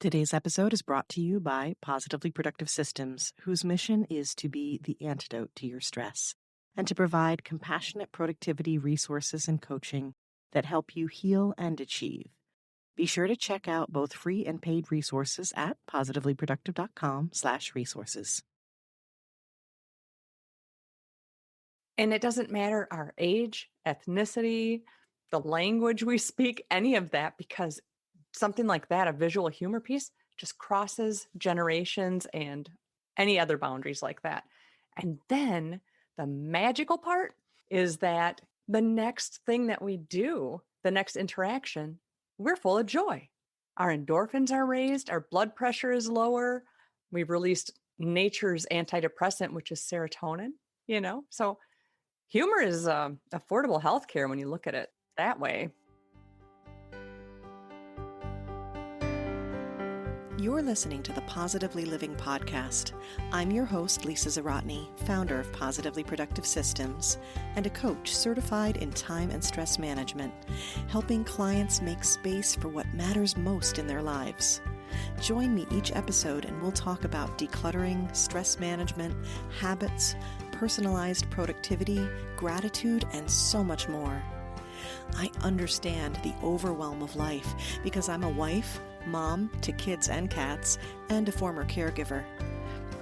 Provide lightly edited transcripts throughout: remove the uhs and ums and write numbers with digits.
Today's episode is brought to you by Positively Productive Systems, whose mission is to be the antidote to your stress and to provide compassionate productivity resources and coaching that help you heal and achieve. Be sure to check out both free and paid resources at positivelyproductive.com/resources. And it doesn't matter our age, ethnicity, the language we speak, any of that, because something like that, a visual humor piece, just crosses generations and any other boundaries like that. And then the magical part is that the next thing that we do, the next interaction, we're full of joy. Our endorphins are raised, our blood pressure is lower. We've released nature's antidepressant, which is serotonin, So humor is affordable healthcare when you look at it that way. You're listening to the Positively Living podcast. I'm your host, Lisa Zawrotny, founder of Positively Productive Systems and a coach certified in time and stress management, helping clients make space for what matters most in their lives. Join me each episode and we'll talk about decluttering, stress management, habits, personalized productivity, gratitude, and so much more. I understand the overwhelm of life because I'm a wife, mom to kids and cats, and a former caregiver.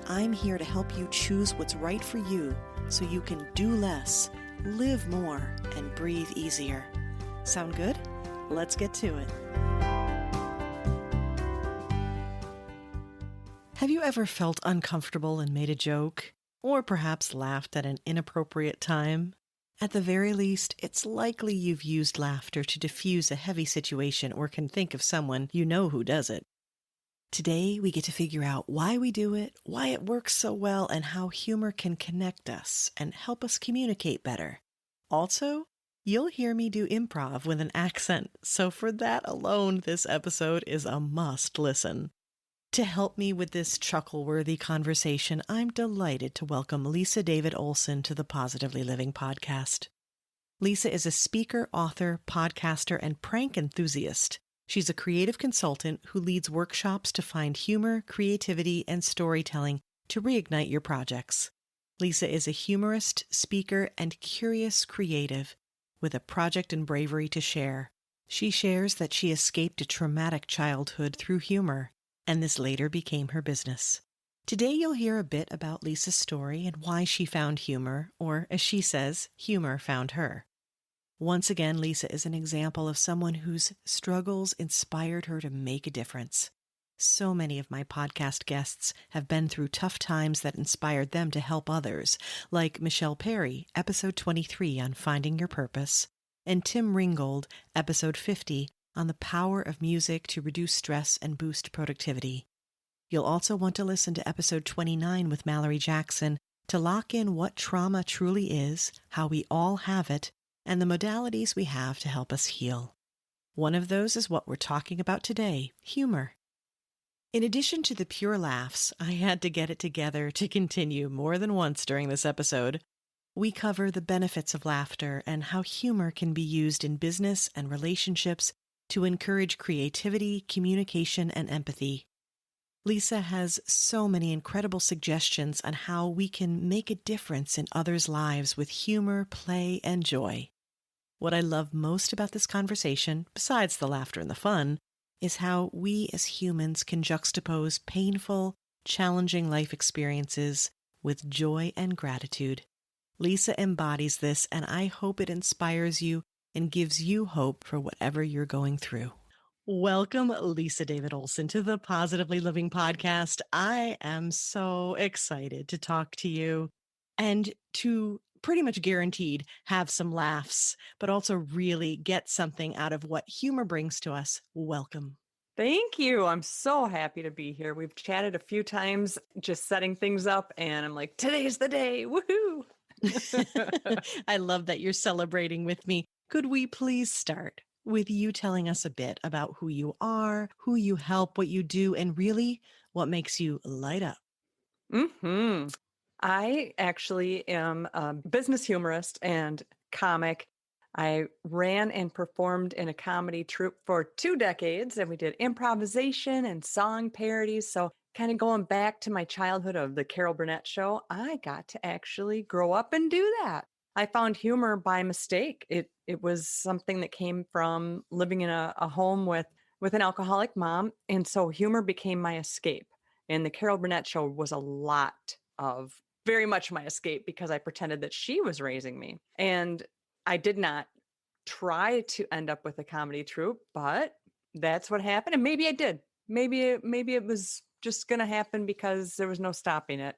I'm here to help you choose what's right for you so you can do less, live more, and breathe easier. Sound good? Let's get to it. Have you ever felt uncomfortable and made a joke? Or perhaps laughed at an inappropriate time? At the very least, it's likely you've used laughter to diffuse a heavy situation or can think of someone you know who does it. Today, we get to figure out why we do it, why it works so well, and how humor can connect us and help us communicate better. Also, you'll hear me do improv with an accent, so for that alone, this episode is a must listen. To help me with this chuckle-worthy conversation, I'm delighted to welcome Lisa David Olson to the Positively Living podcast. Lisa is a speaker, author, podcaster, and prank enthusiast. She's a creative consultant who leads workshops to find humor, creativity, and storytelling to reignite your projects. Lisa is a humorist, speaker, and curious creative with a project and bravery to share. She shares that she escaped a traumatic childhood through humor, and this later became her business. Today you'll hear a bit about Lisa's story and why she found humor, or as she says, humor found her. Once again, Lisa is an example of someone whose struggles inspired her to make a difference. So many of my podcast guests have been through tough times that inspired them to help others, like Michelle Perry, episode 23 on finding your purpose, and Tim Ringgold, episode 50, on the power of music to reduce stress and boost productivity. You'll also want to listen to episode 29 with Mallory Jackson to lock in what trauma truly is, how we all have it, and the modalities we have to help us heal. One of those is what we're talking about today, humor. In addition to the pure laughs, I had to get it together to continue more than once during this episode. We cover the benefits of laughter and how humor can be used in business and relationships to encourage creativity, communication, and empathy. Lisa has so many incredible suggestions on how we can make a difference in others' lives with humor, play, and joy. What I love most about this conversation, besides the laughter and the fun, is how we as humans can juxtapose painful, challenging life experiences with joy and gratitude. Lisa embodies this, and I hope it inspires you and gives you hope for whatever you're going through. Welcome, Lisa David Olson, to the Positively Living podcast. I am so excited to talk to you and to pretty much guaranteed have some laughs, but also really get something out of what humor brings to us. Welcome. Thank you. I'm so happy to be here. We've chatted a few times, just setting things up, and I'm like, today's the day. Woohoo! I love that you're celebrating with me. Could we please start with you telling us a bit about who you are, who you help, what you do, and really what makes you light up? I actually am a business humorist and comic. I ran and performed in a comedy troupe for 2 decades, and we did improvisation and song parodies. So, kind of going back to my childhood of the Carol Burnett show, I got to actually grow up and do that. I found humor by mistake. It was something that came from living in a home with an alcoholic mom, and so humor became my escape. And the Carol Burnett show was a lot of very much my escape because I pretended that she was raising me. And I did not try to end up with a comedy troupe, but that's what happened. And maybe I did. Maybe it was just going to happen because there was no stopping it.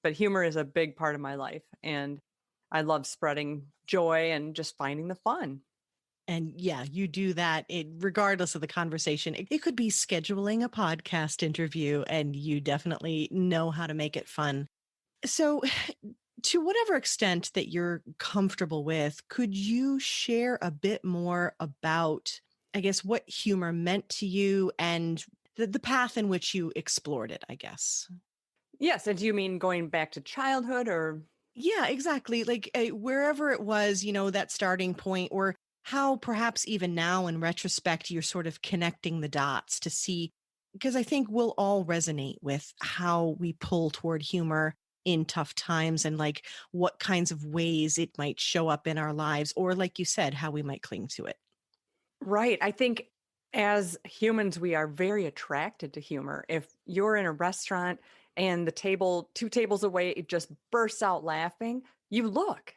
But humor is a big part of my life, and I love spreading joy and just finding the fun. And yeah, you do that regardless of the conversation. It could be scheduling a podcast interview, and you definitely know how to make it fun. So, to whatever extent that you're comfortable with, could you share a bit more about, I guess, what humor meant to you and the path in which you explored it, I guess? Yes, and do you mean going back to childhood or Yeah, exactly. Like wherever it was, that starting point, or how perhaps even now in retrospect, you're sort of connecting the dots to see, because I think we'll all resonate with how we pull toward humor in tough times and like what kinds of ways it might show up in our lives, or like you said, how we might cling to it. right? I think as humans, we are very attracted to humor. If you're in a restaurant and the table, 2 tables away, it just bursts out laughing, you look.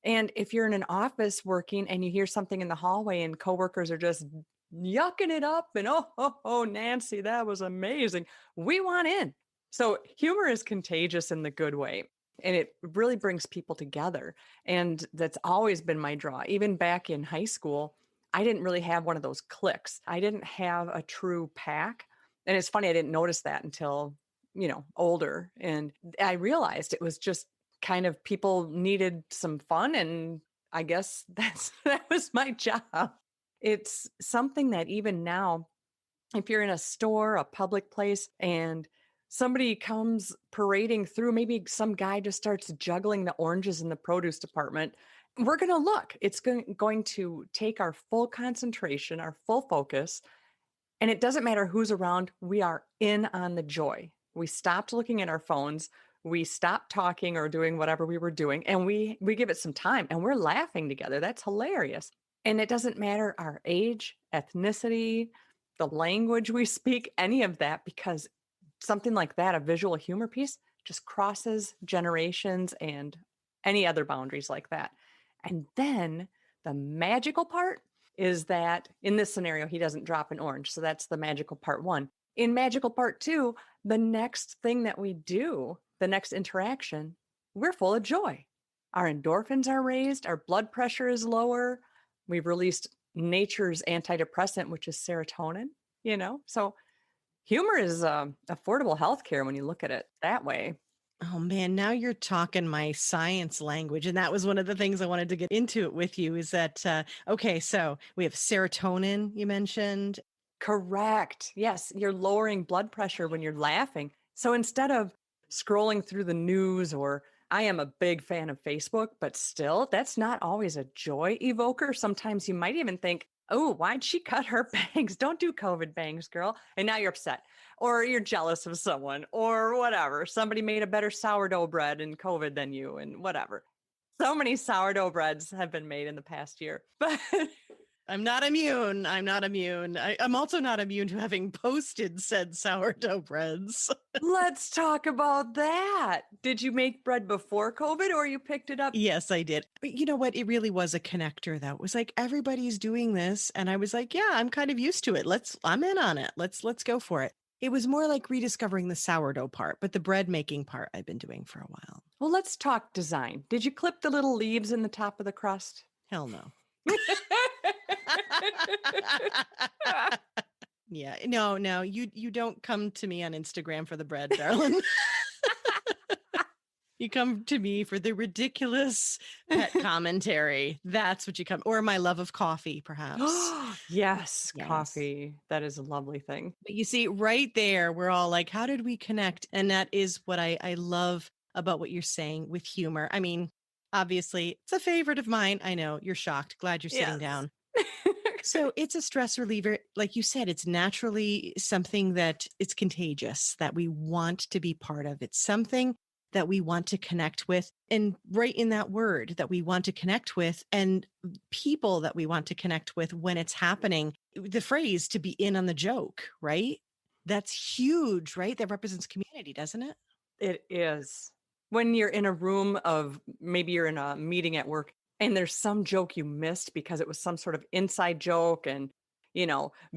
And if you're in an office working and you hear something in the hallway and coworkers are just yucking it up and, oh, Nancy, that was amazing, we want in. So humor is contagious in the good way. And it really brings people together. And that's always been my draw. Even back in high school, I didn't really have one of those cliques. I didn't have a true pack. And it's funny, I didn't notice that until, older. And I realized it was just kind of people needed some fun. And I guess that was my job. It's something that even now, if you're in a store, a public place, and somebody comes parading through, maybe some guy just starts juggling the oranges in the produce department, we're going to look. It's going to take our full concentration, our full focus. And it doesn't matter who's around, we are in on the joy. We stopped looking at our phones. We stopped talking or doing whatever we were doing, and we give it some time and we're laughing together. That's hilarious. And it doesn't matter our age, ethnicity, the language we speak, any of that, because something like that, a visual humor piece, just crosses generations and any other boundaries like that. And then the magical part is that in this scenario, he doesn't drop an orange. So that's the magical part one. In magical part two, the next thing that we do, the next interaction, we're full of joy. Our endorphins are raised, our blood pressure is lower. We've released nature's antidepressant, which is serotonin. So humor is affordable healthcare when you look at it that way. Oh man, now you're talking my science language. And that was one of the things I wanted to get into it with you is that, okay, so we have serotonin, you mentioned. Correct. Yes, you're lowering blood pressure when you're laughing. So instead of scrolling through the news, or I am a big fan of Facebook, but still, that's not always a joy evoker. Sometimes you might even think, oh, why'd she cut her bangs? Don't do COVID bangs, girl. And now you're upset, or you're jealous of someone, or whatever. Somebody made a better sourdough bread in COVID than you, and whatever. So many sourdough breads have been made in the past year. But I'm not immune. I'm not immune. I'm also not immune to having posted said sourdough breads. let's talk about that. Did you make bread before COVID or you picked it up? Yes, I did. But you know what? It really was a connector though. It was like everybody's doing this. And I was like, yeah, I'm kind of used to it. I'm in on it. Let's go for it. It was more like rediscovering the sourdough part, but the bread making part I've been doing for a while. Well, let's talk design. Did you clip the little leaves in the top of the crust? Hell no. Yeah. No, you don't come to me on Instagram for the bread, darling. You come to me for the ridiculous pet commentary. That's what you come, or my love of coffee, perhaps. Yes, Yes. coffee. That is a lovely thing. But you see, right there, we're all like, how did we connect? And that is what I love about what you're saying with humor. I mean, Obviously, it's a favorite of mine. I know you're shocked. Glad you're sitting Yes. down. So it's a stress reliever. Like you said, it's naturally something that it's contagious, that we want to be part of. It's something that we want to connect with. And right in that word that we want to connect with and people that we want to connect with when it's happening, the phrase to be in on the joke, right? That's huge, right? That represents community, doesn't it? It is. When you're in a room of maybe you're in a meeting at work and there's some joke you missed because it was some sort of inside joke and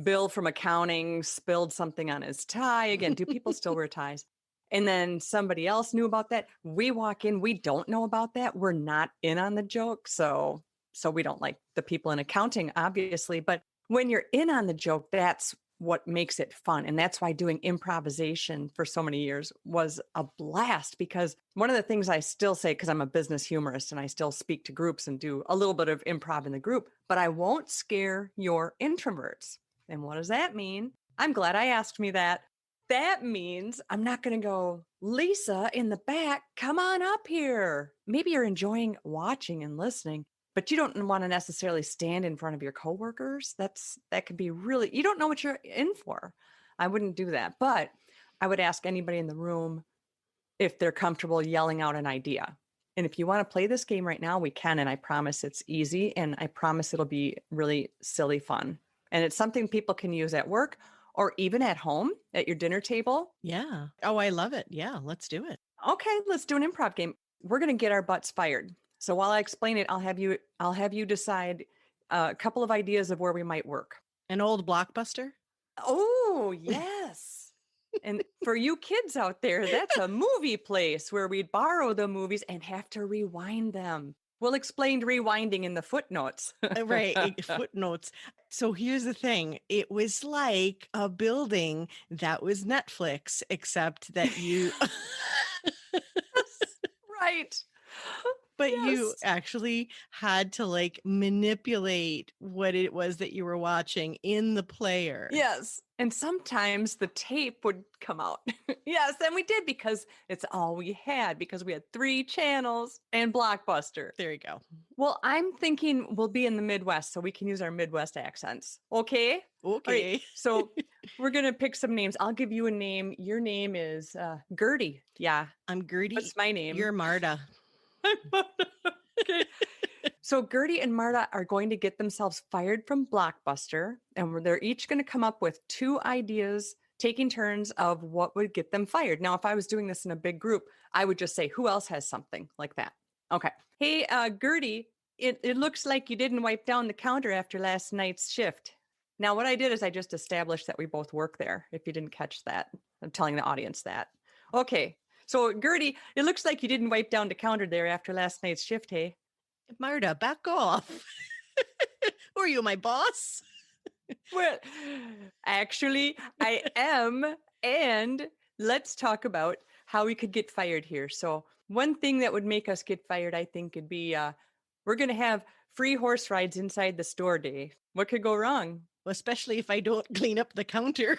Bill from accounting spilled something on his tie. Again, do people still wear ties? And then somebody else knew about that. We walk in, we don't know about that. We're not in on the joke. So we don't like the people in accounting, obviously. But when you're in on the joke, that's what makes it fun. And that's why doing improvisation for so many years was a blast, because one of the things I still say, because I'm a business humorist and I still speak to groups and do a little bit of improv in the group, but I won't scare your introverts. And what does that mean? I'm glad I asked me that. That means I'm not going to go, Lisa in the back, come on up here. Maybe you're enjoying watching and listening, but you don't want to necessarily stand in front of your coworkers. That could be really, you don't know what you're in for. I wouldn't do that, but I would ask anybody in the room if they're comfortable yelling out an idea. And if you want to play this game right now, we can. And I promise it's easy. And I promise it'll be really silly fun. And it's something people can use at work or even at home at your dinner table. Yeah. Oh, I love it. Yeah, let's do it. Okay, let's do an improv game. We're going to get our butts fired. So while I explain it, I'll have you decide a couple of ideas of where we might work. An old blockbuster? Oh, yes. And for you kids out there, that's a movie place where we'd borrow the movies and have to rewind them. We'll explain rewinding in the footnotes. Right. Footnotes. So here's the thing. It was like a building that was Netflix, except that you, Right. but you Yes. actually had to like manipulate what it was that you were watching in the player. Yes. And sometimes the tape would come out. Yes. And we did because it's all we had, because we had 3 channels and Blockbuster. There you go. Well, I'm thinking we'll be in the Midwest so we can use our Midwest accents. Okay. All right. Okay. So we're going to pick some names. I'll give you a name. Your name is Gertie. Yeah. I'm Gertie. What's my name? You're Marta. Okay. So Gertie and Marta are going to get themselves fired from Blockbuster, and they're each going to come up with 2 ideas, taking turns of what would get them fired. Now, if I was doing this in a big group, I would just say, who else has something like that? Okay. Hey, Gertie, it looks like you didn't wipe down the counter after last night's shift. Now, what I did is I just established that we both work there, if you didn't catch that. I'm telling the audience that. Okay. So, Gertie, it looks like you didn't wipe down the counter there after last night's shift, hey? Marta, back off. Who are you, my boss? Well, actually, I am. And let's talk about how we could get fired here. So, one thing that would make us get fired, I think, could be we're going to have free horse rides inside the store day. What could go wrong? Well, especially if I don't clean up the counter.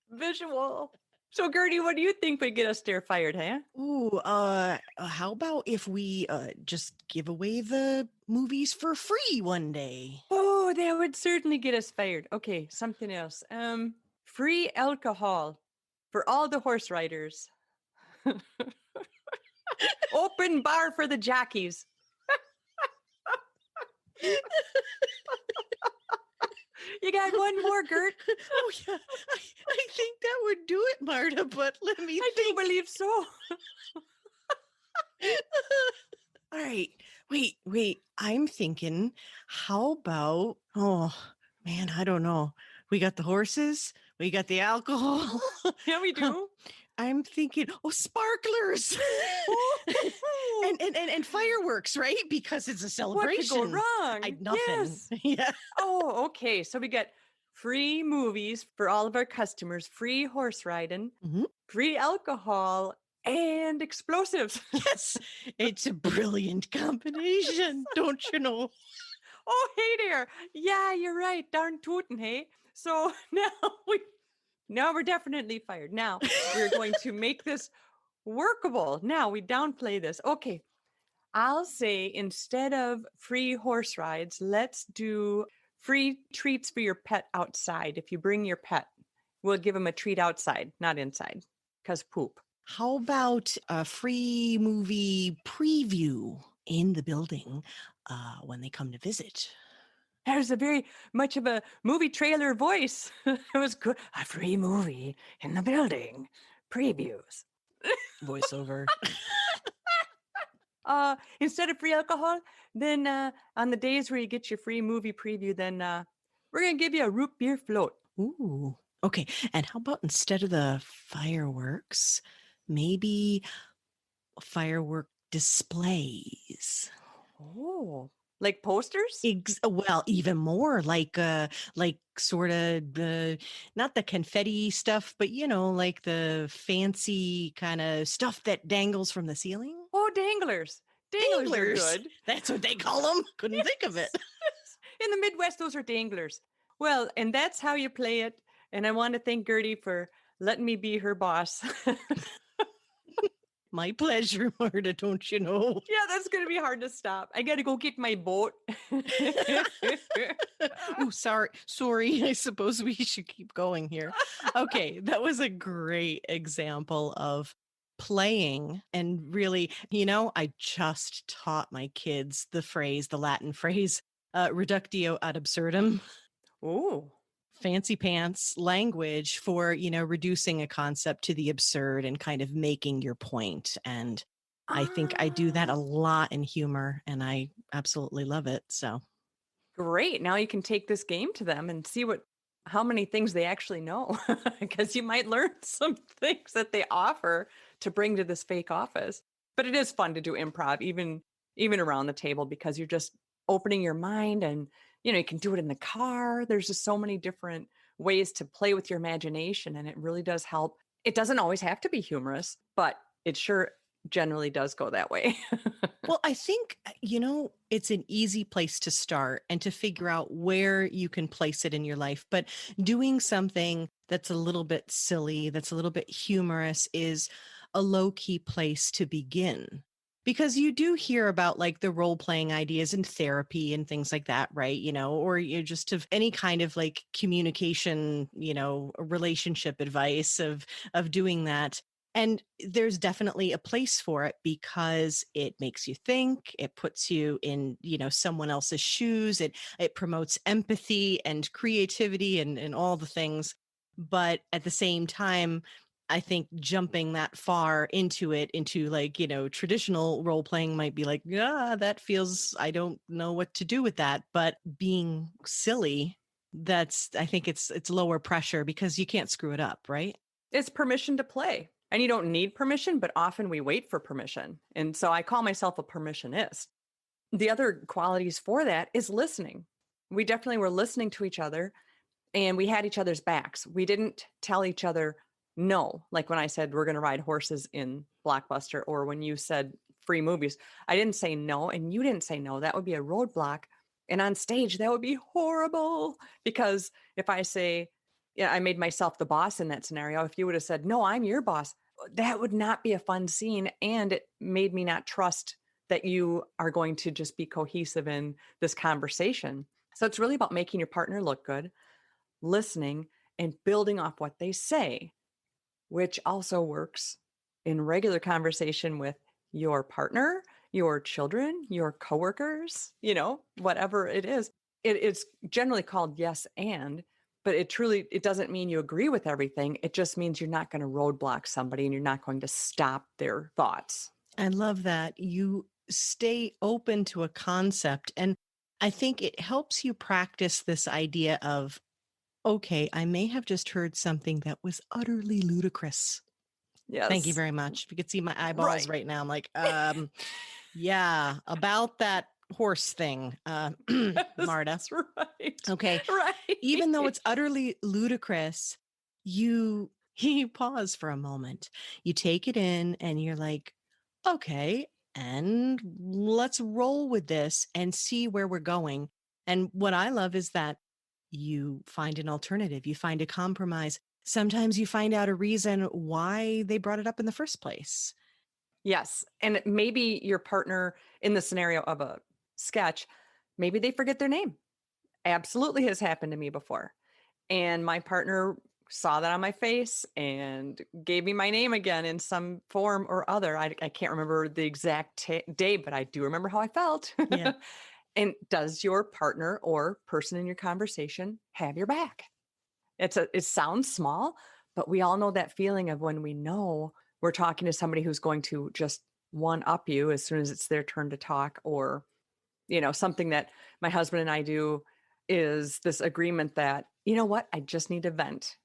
Visual. So, Gertie, what do you think would get us there fired, huh? Ooh, how about if we just give away the movies for free one day? Oh, that would certainly get us fired. Okay, something else. Free alcohol for all the horse riders. Open bar for the jockeys. You got one more, Gert? Oh yeah, I think that would do it, Marta. But let me I think. do believe so. All right, wait. I'm thinking. How about? Oh man, I don't know. We got the horses. We got the alcohol. Yeah, we do. I'm thinking, sparklers and fireworks, right? Because it's a celebration. What could go wrong? Nothing. Yes. Yeah. Oh, okay. So we got free movies for all of our customers, free horse riding, free alcohol, and explosives. Yes, it's a brilliant combination, don't you know? Oh, hey there. Yeah, you're right. Darn tootin', hey. So now we're definitely fired. Now we're going to make this workable. Now we downplay this. Okay, I'll say instead of free horse rides, let's do free treats for your pet outside. If you bring your pet, we'll give them a treat outside, not inside, because poop. How about a free movie preview in the building when they come to visit? There's a very much of a movie trailer voice. It was good. A free movie in the building. Previews. Voiceover. Instead of free alcohol, then on the days where you get your free movie preview, then we're going to give you a root beer float. Ooh. Okay. And how about instead of the fireworks, maybe firework displays? Oh, like posters? Well, even more like sort of the not the confetti stuff, but like the fancy kind of stuff that dangles from the ceiling. Oh, danglers. Danglers are Danglers. good. That's what they call them. Couldn't think of it. In the Midwest, those are danglers. Well, and that's how you play it. And I want to thank Gertie for letting me be her boss. My pleasure, Marta, don't you know? Yeah, that's going to be hard to stop. I got to go get my boat. Oh, sorry. I suppose we should keep going here. Okay, that was a great example of playing. And really, I just taught my kids the Latin phrase, reductio ad absurdum. Oh, Fancy pants language for, reducing a concept to the absurd and kind of making your point. And I think I do that a lot in humor, and I absolutely love it. So great. Now you can take this game to them and see how many things they actually know, because you might learn some things that they offer to bring to this fake office. But it is fun to do improv, even around the table, because you're just opening your mind, and you can do it in the car. There's just so many different ways to play with your imagination, and it really does help. It doesn't always have to be humorous, but it sure generally does go that way. well, I think, it's an easy place to start and to figure out where you can place it in your life. But doing something that's a little bit silly, that's a little bit humorous is a low key place to begin. Because you do hear about like the role playing ideas in therapy and things like that, right? Or you just have any kind of like communication, relationship advice of doing that. And there's definitely a place for it because it makes you think, it puts you in, someone else's shoes, it promotes empathy and creativity and all the things. But at the same time, I think jumping that far into like, traditional role playing might be like, yeah, that feels, I don't know what to do with that. But being silly, I think it's lower pressure because you can't screw it up, right? It's permission to play. And you don't need permission, but often we wait for permission. And so I call myself a permissionist. The other qualities for that is listening. We definitely were listening to each other, and we had each other's backs. We didn't tell each other no, like when I said we're going to ride horses in Blockbuster, or when you said free movies. I didn't say no, and you didn't say no. That would be a roadblock. And on stage, that would be horrible, because if I say, yeah, I made myself the boss in that scenario. If you would have said, no, I'm your boss, that would not be a fun scene. And it made me not trust that you are going to just be cohesive in this conversation. So it's really about making your partner look good, listening, and building off what they say, which also works in regular conversation with your partner, your children, your coworkers, whatever it is. It's generally called yes and, but it doesn't mean you agree with everything. It just means you're not going to roadblock somebody, and you're not going to stop their thoughts. I love that. You stay open to a concept. And I think it helps you practice this idea of, okay, I may have just heard something that was utterly ludicrous. Yes. Thank you very much. If you could see my eyeballs right now, I'm like, yeah, about that horse thing, Marta. That's right. Okay. Right. Even though it's utterly ludicrous, you pause for a moment. You take it in and you're like, okay, and let's roll with this and see where we're going. And what I love is that you find an alternative, you find a compromise. Sometimes you find out a reason why they brought it up in the first place. Yes. And maybe your partner in the scenario of a sketch, maybe they forget their name. Absolutely has happened to me before. And my partner saw that on my face and gave me my name again in some form or other. I can't remember the exact day, but I do remember how I felt. Yeah. And does your partner or person in your conversation have your back? It sounds small, but we all know that feeling of when we know we're talking to somebody who's going to just one up you as soon as it's their turn to talk, or something that my husband and I do is this agreement that, you know what, I just need to vent,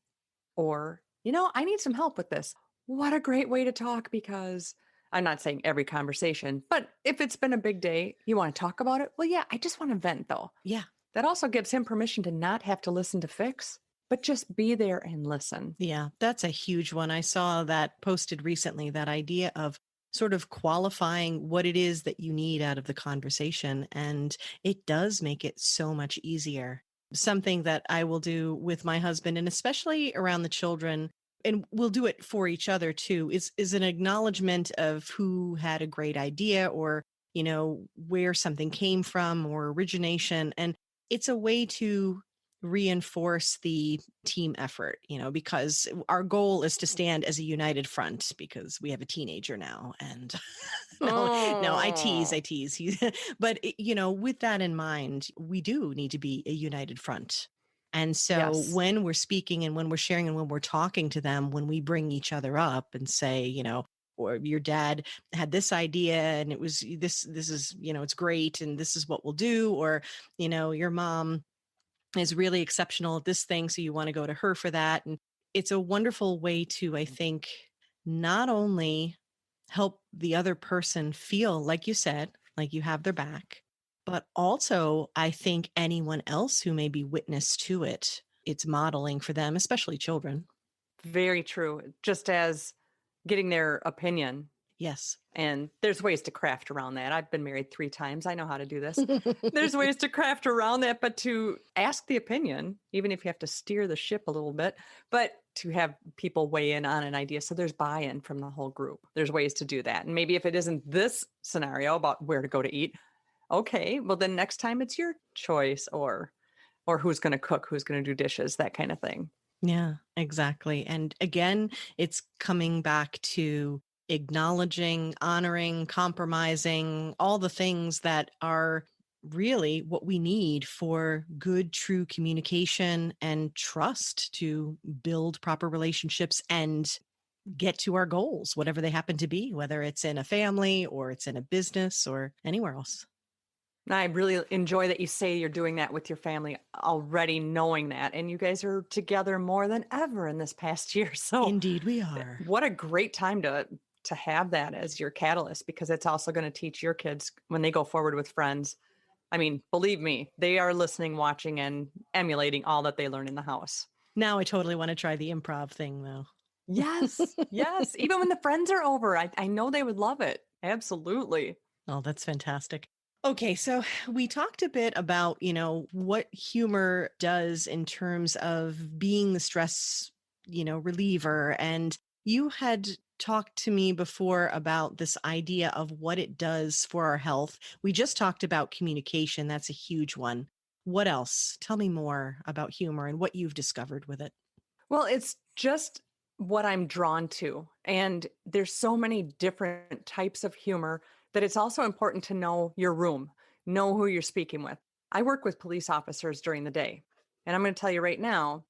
or, I need some help with this. What a great way to talk, because I'm not saying every conversation, but if it's been a big day, you want to talk about it. Well, yeah, I just want to vent though. Yeah. That also gives him permission to not have to listen to fix, but just be there and listen. Yeah, that's a huge one. I saw that posted recently, that idea of sort of qualifying what it is that you need out of the conversation. And it does make it so much easier. Something that I will do with my husband, and especially around the children, and we'll do it for each other too, is an acknowledgement of who had a great idea, or, where something came from, or origination. And it's a way to reinforce the team effort, because our goal is to stand as a united front, because we have a teenager now. And no, I Oh, tease. But, with that in mind, we do need to be a united front. And so yes. when we're speaking and when we're sharing and when we're talking to them, when we bring each other up and say, or your dad had this idea and it was this is, it's great and this is what we'll do, or, your mom is really exceptional at this thing, so you want to go to her for that. And it's a wonderful way to, I think, not only help the other person feel, like you said, like you have their back, but also I think anyone else who may be witness to it, it's modeling for them, especially children. Very true. Just as getting their opinion. Yes. And there's ways to craft around that. I've been married 3 times. I know how to do this. There's ways to craft around that, but to ask the opinion, even if you have to steer the ship a little bit, but to have people weigh in on an idea. So there's buy-in from the whole group. There's ways to do that. And maybe if it isn't this scenario about where to go to eat, okay, well then next time it's your choice, or who's going to cook, who's going to do dishes, that kind of thing. Yeah, exactly. And again, it's coming back to acknowledging, honoring, compromising, all the things that are really what we need for good, true communication and trust to build proper relationships and get to our goals, whatever they happen to be, whether it's in a family or it's in a business or anywhere else. I really enjoy that you say you're doing that with your family already, knowing that. And you guys are together more than ever in this past year. So Indeed, we are. what a great time to have that as your catalyst, because it's also going to teach your kids when they go forward with friends. I mean, believe me, they are listening, watching, and emulating all that they learn in the house. Now I totally want to try the improv thing, though. Yes, yes. Even when the friends are over, I know they would love it. Absolutely. Oh, that's fantastic. Okay, so we talked a bit about, what humor does in terms of being the stress, reliever. And you had talked to me before about this idea of what it does for our health. We just talked about communication. That's a huge one. What else? Tell me more about humor and what you've discovered with it. Well, it's just what I'm drawn to. And there's so many different types of humor that it's also important to know your room, know who you're speaking with. I work with police officers during the day. And I'm going to tell you right now,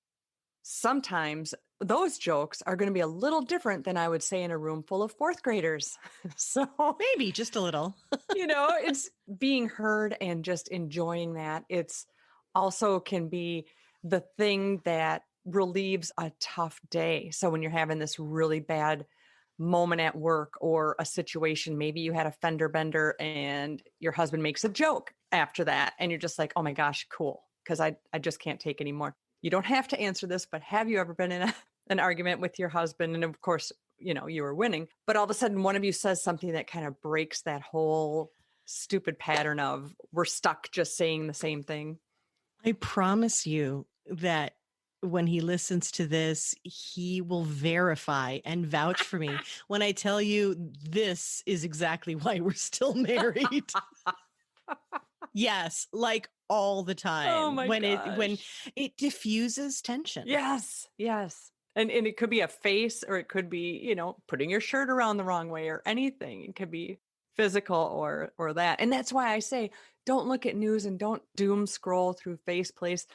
sometimes those jokes are going to be a little different than I would say in a room full of fourth graders. So, Maybe just a little. it's being heard and just enjoying that. It's also can be the thing that relieves a tough day. So when you're having this really bad moment at work or a situation, maybe you had a fender bender and your husband makes a joke after that and you're just like, oh my gosh, cool, because I just can't take anymore. You don't have to answer this, but have you ever been in an argument with your husband? And of course, you were winning, but all of a sudden one of you says something that kind of breaks that whole stupid pattern of we're stuck just saying the same thing. I promise you that when he listens to this, he will verify and vouch for me when I tell you this is exactly why we're still married. Yes, like all the Oh time my when gosh. it diffuses tension. Yes, yes. And it could be a face, or it could be, putting your shirt around the wrong way, or anything. It could be physical or that. And that's why I say don't look at news and don't doom scroll through Face Place.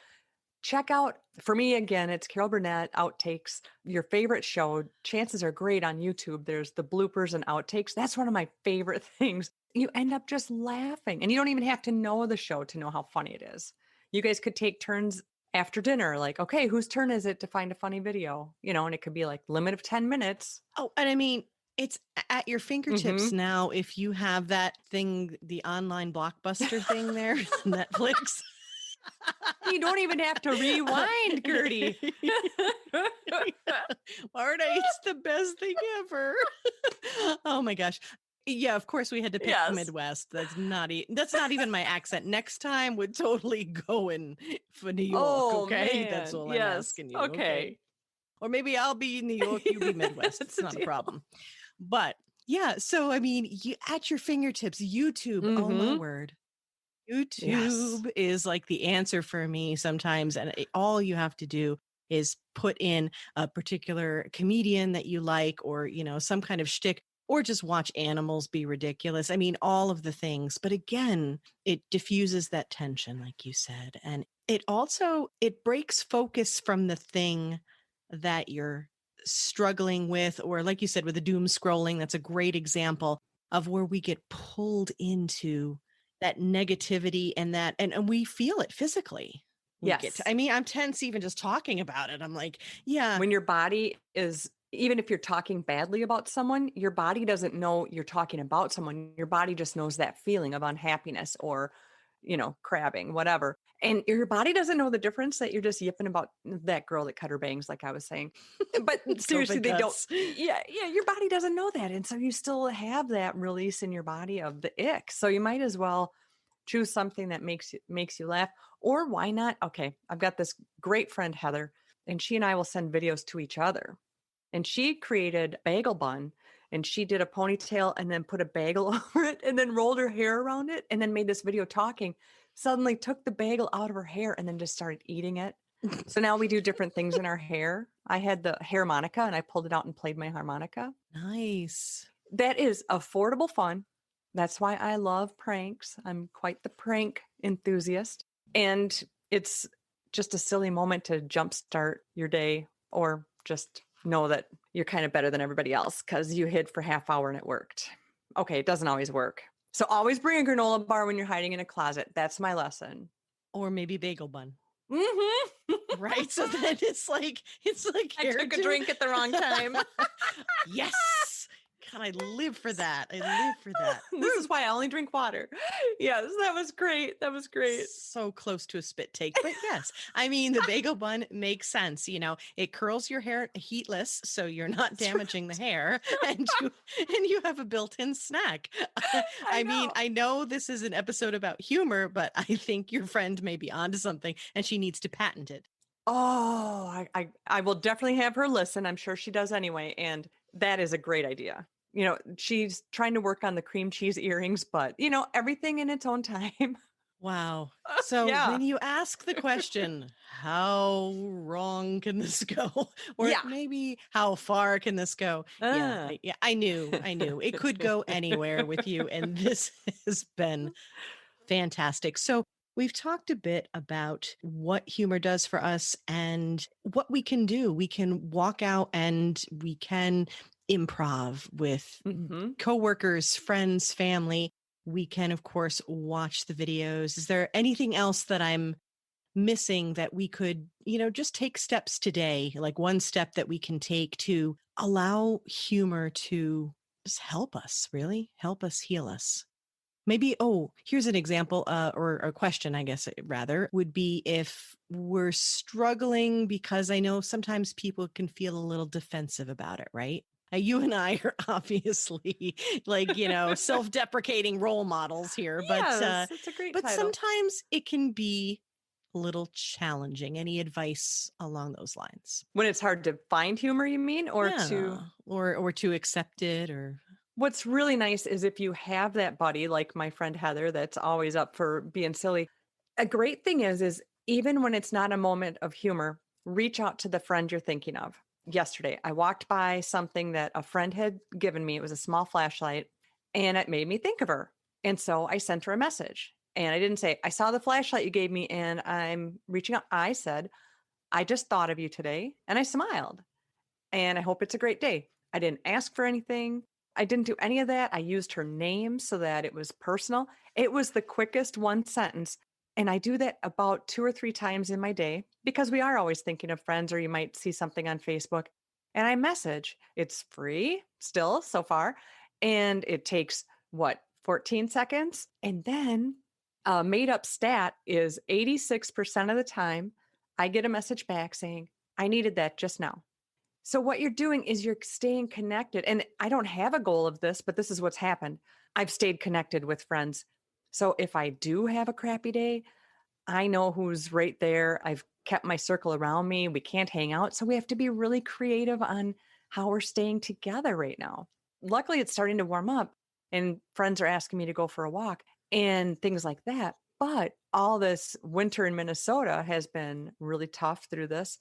Check out, for me again, it's Carol Burnett outtakes, your favorite show. Chances are great on YouTube. There's the bloopers and outtakes. That's one of my favorite things. You end up just laughing, and you don't even have to know the show to know how funny it is. You guys could take turns after dinner, like, okay, whose turn is it to find a funny video? And it could be like limit of 10 minutes. Oh, and I mean, it's at your fingertips Mhm. now if you have that thing, the online blockbuster thing there, Netflix. You don't even have to rewind, Gertie. Marta, it's the best thing ever. Oh my gosh. Yeah, of course we had to pick the Yes. Midwest. That's not even my accent. Next time would totally go in for New York, Oh, okay? That's man. all I'm Yes. asking you, Okay. Or maybe I'll be New York, you be Midwest. That's It's a not a deal. problem. But yeah, so I mean, at your fingertips, YouTube, oh my Mhm. word. Yes. YouTube is like the answer for me sometimes. And all you have to do is put in a particular comedian that you like, or, some kind of shtick, or just watch animals be ridiculous. I mean, all of the things. But again, it diffuses that tension, like you said. And it breaks focus from the thing that you're struggling with, or like you said, with the doom scrolling. That's a great example of where we get pulled into that negativity, and we feel it physically. Yes. I mean, I'm tense even just talking about it. I'm like, yeah. When your body is, even if you're talking badly about someone, your body doesn't know you're talking about someone. Your body just knows that feeling of unhappiness, or, crabbing, whatever. And your body doesn't know the difference, that you're just yipping about that girl that cut her bangs, like I was saying. But seriously, COVID they don't. guts. Yeah, your body doesn't know that. And so you still have that release in your body of the ick. So you might as well choose something that makes you laugh. Or why not? Okay, I've got this great friend, Heather, and she and I will send videos to each other. And she created bagel bun, and she did a ponytail and then put a bagel over it and then rolled her hair around it and then made this video talking. Suddenly took the bagel out of her hair and then just started eating it. So now we do different things in our hair. I had the harmonica and I pulled it out and played my harmonica. Nice. That is affordable fun. That's why I love pranks. I'm quite the prank enthusiast. And it's just a silly moment to jumpstart your day, or just know that you're kind of better than everybody else because you hid for half hour and it worked. Okay, it doesn't always work. So always bring a granola bar when you're hiding in a closet. That's my lesson. Or maybe bagel bun. Mm-hmm. Right. So then it's like I took a drink at the wrong time. Yes. God, I live for that. I live for that. This is why I only drink water. Yes, that was great. That was great. So close to a spit take. But yes, I mean, the bagel bun makes sense. It curls your hair heatless, so you're not damaging the hair, and you have a built-in snack. I mean, I know this is an episode about humor, but I think your friend may be onto something, and she needs to patent it. Oh, I will definitely have her listen. I'm sure she does anyway. And that is a great idea. She's trying to work on the cream cheese earrings, but everything in its own time. Wow. So Yeah. when you ask the question, how wrong can this go? Or Yeah. maybe how far can this go? Yeah, I knew it could go anywhere with you. And this has been fantastic. So we've talked a bit about what humor does for us and what we can do. We can walk out and we can improv with coworkers, friends, family. We can, of course, watch the videos. Is there anything else that I'm missing that we could, just take steps today, like one step that we can take to allow humor to just help us, really help us heal us? Maybe, here's an example, or a question, I guess, rather, would be if we're struggling, because I know sometimes people can feel a little defensive about it, right? You and I are obviously self-deprecating role models here, Yes, it's a great but title. sometimes it can be a little challenging. Any advice along those lines? When it's hard to find humor, you mean? Or to Yeah, or to accept it, or what's really nice is if you have that buddy, like my friend Heather, that's always up for being silly. A great thing is even when it's not a moment of humor, reach out to the friend you're thinking of. Yesterday, I walked by something that a friend had given me. It was a small flashlight, and it made me think of her. And so I sent her a message. And I didn't say, I saw the flashlight you gave me and I'm reaching out. I said, I just thought of you today and I smiled and I hope it's a great day. I didn't ask for anything. I didn't do any of that. I used her name so that it was personal. It was the quickest one sentence. And I do that about 2 or 3 times in my day because we are always thinking of friends, or you might see something on Facebook and I message. It's free still so far. And it takes what, 14 seconds? And then a made up stat is 86% of the time I get a message back saying, I needed that just now. So what you're doing is you're staying connected. And I don't have a goal of this, but this is what's happened. I've stayed connected with friends. So if I do have a crappy day, I know who's right there. I've kept my circle around me. We can't hang out. So we have to be really creative on how we're staying together right now. Luckily, it's starting to warm up and friends are asking me to go for a walk and things like that. But all this winter in Minnesota has been really tough through this.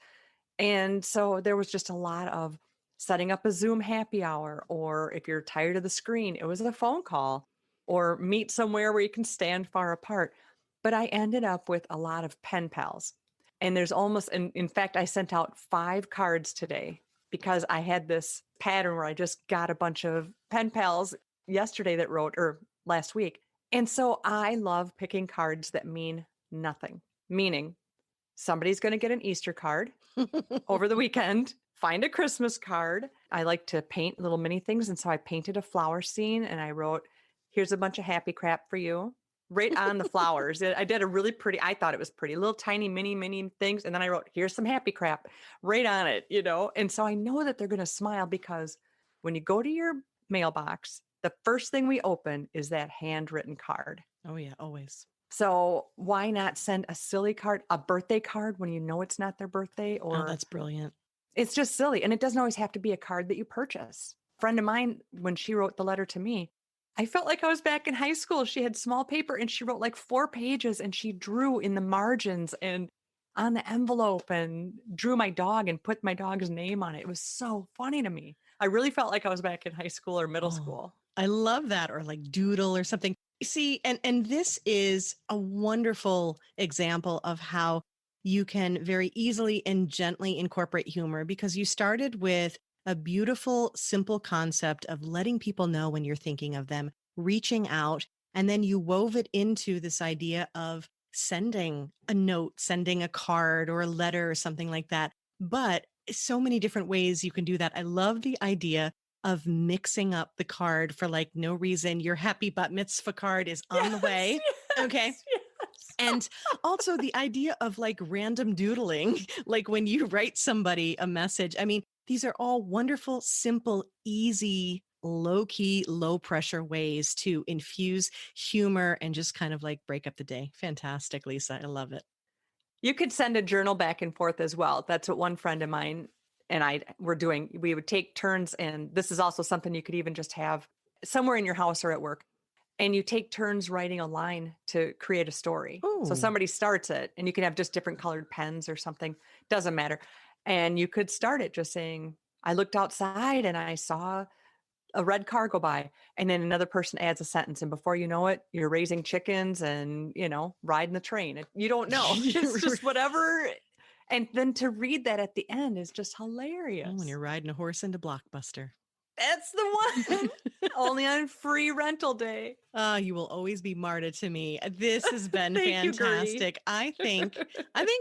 And so there was just a lot of setting up a Zoom happy hour, or if you're tired of the screen, it was a phone call, or meet somewhere where you can stand far apart. But I ended up with a lot of pen pals. And there's almost, and in fact, I sent out 5 cards today because I had this pattern where I just got a bunch of pen pals yesterday that wrote, or last week. And so I love picking cards that mean nothing, meaning somebody's going to get an Easter card over the weekend, find a Christmas card. I like to paint little mini things. And so I painted a flower scene and I wrote, here's a bunch of happy crap for you, right on the flowers. I did a really pretty, I thought it was pretty, little tiny mini things. And then I wrote, here's some happy crap right on it, you know? And so I know that they're going to smile because when you go to your mailbox, the first thing we open is that handwritten card. oh yeah, always. So why not send a silly card, a birthday card when you know it's not their birthday? Oh, Or that's brilliant. it's just silly. And it doesn't always have to be a card that you purchase. A friend of mine, when she wrote the letter to me, I felt like I was back in high school. She had small paper and she wrote like 4 pages and she drew in the margins and on the envelope and drew my dog and put my dog's name on it. It was so funny to me. I really felt like I was back in high school or middle Oh, school. I love that. Or like doodle or something. See, and this is a wonderful example of how you can very easily and gently incorporate humor, because you started with a beautiful, simple concept of letting people know when you're thinking of them, reaching out, and then you wove it into this idea of sending a note, sending a card or a letter or something like that. But so many different ways you can do that. I love the idea of mixing up the card for like no reason. Your happy bat mitzvah card is on the way. Okay. Yes. And also the idea of like random doodling, like when you write somebody a message. I mean, these are all wonderful, simple, easy, low key, low pressure ways to infuse humor and just kind of like break up the day. Fantastic, Lisa. I love it. You could send a journal back and forth as well. That's what one friend of mine and I were doing. We would take turns, and this is also something you could even just have somewhere in your house or at work. And you take turns writing a line to create a story. So Oh, somebody starts it, and you can have just different colored pens or something. Doesn't matter. And you could start it just saying, I looked outside and I saw a red car go by, and then another person adds a sentence, and before you know it, you're raising chickens and, you know, riding the train. You don't know. It's just whatever. And then to read that at the end is just when hilarious. you're riding a horse into Blockbuster. That's the one. Only on free rental day. You will always be Marta to me. This has been Thank you, Gertie. fantastic. I think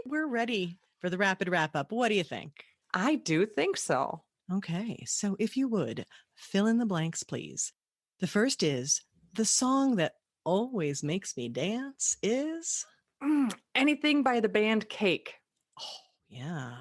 we're ready for the rapid wrap up. What do you think? I do think so. Okay, so if you would fill in the blanks, please. The first is the song that always makes me dance is. Anything by the band Cake. Oh, yeah.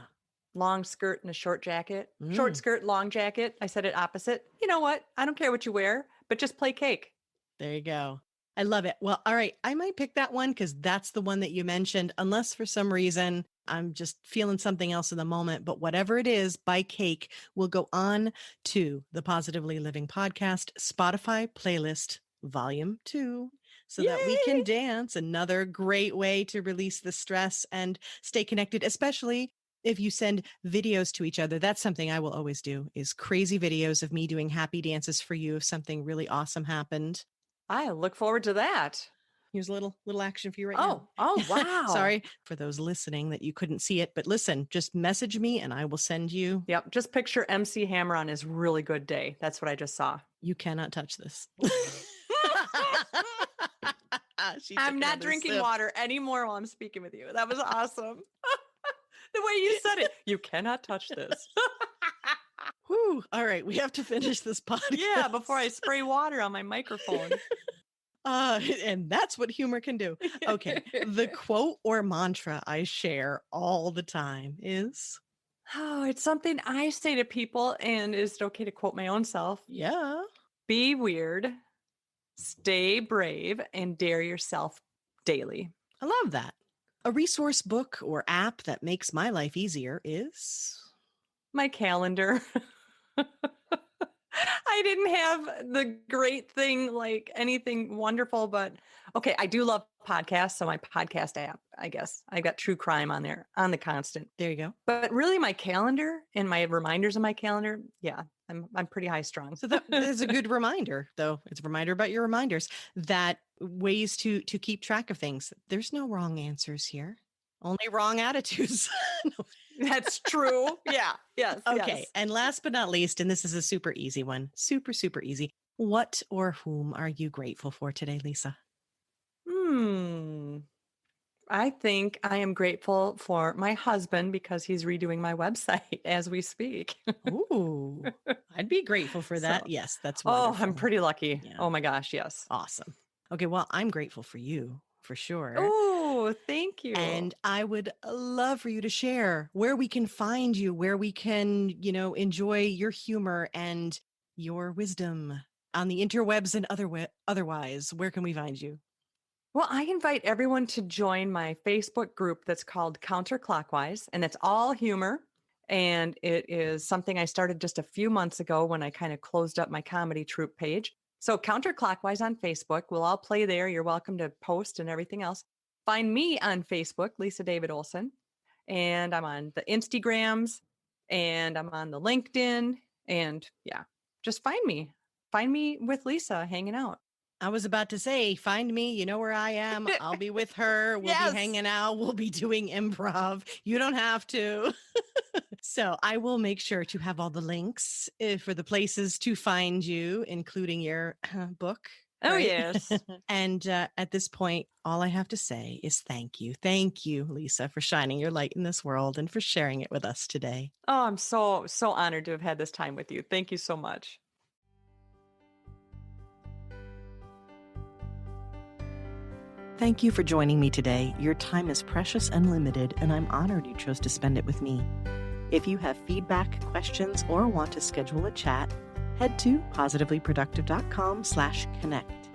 Long skirt and a short jacket. Short Mm, skirt, long jacket. I said it opposite. You know what? I don't care what you wear, but just play Cake. there you go. I love it. Well, all right. I might pick that one because that's the one that you mentioned, unless for some reason I'm just feeling something else in the moment. But whatever it is, by cake will go on to the Positively Living Podcast Spotify playlist, Volume 2, so that we can Yay! dance. Another great way to release the stress and stay connected, especially if you send videos to each other. That's something I will always do, is crazy videos of me doing happy dances for you if something really awesome happened. I look forward to that. Here's a little action for you right now. Oh, wow. Sorry for those listening that you couldn't see it, but listen, just message me and I will send you. Yep. Just picture MC Hammer on his really good day. That's what I just saw. You cannot touch this. I'm not drinking water anymore while I'm speaking with you. That was awesome. The way you said it. You cannot touch this. Whew. All right. We have to finish this podcast. Yeah, before I spray water on my microphone. And that's what humor can do. Okay. The quote or mantra I share all the time is, oh, it's something I say to people, and is it okay to quote my own self? yeah, Be weird, stay brave, and dare yourself daily. I love that. A resource book or app that makes my life easier is my calendar. I didn't have the great thing, like anything wonderful, but okay, I do love podcasts. So my podcast app, I guess I got true crime on there on the constant. There you go. But really my calendar and my reminders on my calendar. Yeah, I'm pretty high strung. So that is a good reminder, though. It's a reminder about your reminders, that ways to keep track of things. There's no wrong answers here. Only wrong attitudes. No. That's true. Yeah. Yes. Okay. Yes. And last but not least, and this is a super easy one, super, super easy. What or whom are you grateful for today, Lisa? I think I am grateful for my husband because he's redoing my website as we speak. Ooh, I'd be grateful for that. So, yes, that's wonderful. oh, I'm pretty lucky. Yeah. Oh my gosh. Yes. Awesome. Okay. Well, I'm grateful for you for sure. Oh, thank you. And I would love for you to share where we can find you, where we can, enjoy your humor and your wisdom on the interwebs and otherwise. Where can we find you? Well, I invite everyone to join my Facebook group that's called Counterclockwise, and it's all humor. And it is something I started just a few months ago when I kind of closed up my comedy troupe page. So Counterclockwise on Facebook, we'll all play there. You're welcome to post and everything else. Find me on Facebook, Lisa David Olson, and I'm on the Instagrams, and I'm on the LinkedIn, and yeah, just find me. Find me with Lisa hanging out. I was about to say, find me. You know where I am. I'll be with her. We'll Yes. be hanging out. We'll be doing improv. You don't have to. So I will make sure to have all the links for the places to find you, including your book. Oh, right? yes. And at this point, all I have to say is thank you. Thank you, Lisa, for shining your light in this world and for sharing it with us today. Oh, I'm so honored to have had this time with you. Thank you so much. Thank you for joining me today. Your time is precious and limited, and I'm honored you chose to spend it with me. If you have feedback, questions, or want to schedule a chat, head to positivelyproductive.com/connect.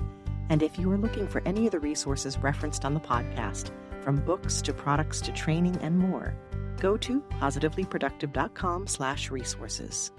And if you are looking for any of the resources referenced on the podcast, from books to products to training and more, go to positivelyproductive.com/resources.